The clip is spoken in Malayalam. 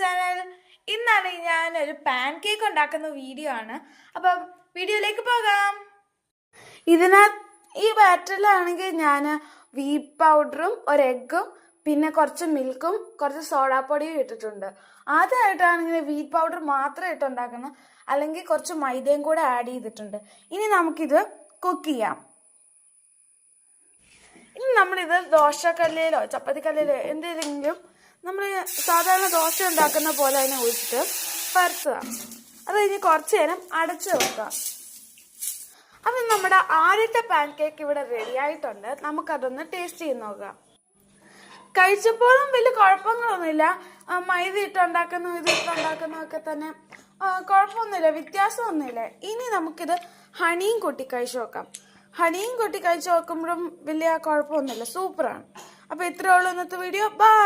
ചാനൽ. ഇന്നാണ് ഞാൻ ഒരു പാൻ കേക്ക് ഉണ്ടാക്കുന്ന വീഡിയോ ആണ്. അപ്പം വീഡിയോയിലേക്ക് പോകാം. ഈ ബാറ്ററിലാണെങ്കിൽ ഞാൻ വീറ്റ് പൗഡറും ഒരു എഗ്ഗും പിന്നെ കുറച്ച് മിൽക്കും കുറച്ച് സോഡാപ്പൊടിയും ഇട്ടിട്ടുണ്ട്. ആദ്യമായിട്ടാണെങ്കിൽ വീറ്റ് പൗഡർ മാത്രം ഇട്ടുണ്ടാക്കണം, അല്ലെങ്കിൽ കുറച്ച് മൈദയും കൂടെ ആഡ് ചെയ്തിട്ടുണ്ട്. ഇനി നമുക്കിത് കുക്ക് ചെയ്യാം. ഇനി നമ്മളിത് ദോശക്കല്ലിലോ ചപ്പാത്തിക്കല്ലിലോ എന്തെങ്കിലും നമ്മൾ സാധാരണ ദോശ ഉണ്ടാക്കുന്ന പോലെ തന്നെ ഒഴിച്ചിട്ട് പരത്തുക. അത് കഴിഞ്ഞ് കുറച്ച് നേരം അടച്ചു വെക്കുക. അപ്പം നമ്മുടെ ആദ്യത്തെ പാൻ കേക്ക് ഇവിടെ റെഡി ആയിട്ടുണ്ട്. നമുക്കതൊന്ന് ടേസ്റ്റ് ചെയ്ത് നോക്കാം. കഴിച്ചപ്പോഴും വലിയ കുഴപ്പങ്ങളൊന്നുമില്ല. മൈദ ഇട്ടുണ്ടാക്കുന്നു ഇത് ഇട്ടുണ്ടാക്കുന്നതൊക്കെ തന്നെ കുഴപ്പമൊന്നുമില്ല, വ്യത്യാസമൊന്നുമില്ല. ഇനി നമുക്കിത് ഹണിയും കൂട്ടി കഴിച്ചു നോക്കാം. ഹണിയും കൂട്ടി കഴിച്ചു നോക്കുമ്പോഴും വലിയ കുഴപ്പമൊന്നുമില്ല, സൂപ്പറാണ്. അപ്പോൾ ഇത്രയേ ഉള്ളൂ ഇന്നത്തെ വീഡിയോ. ബൈ.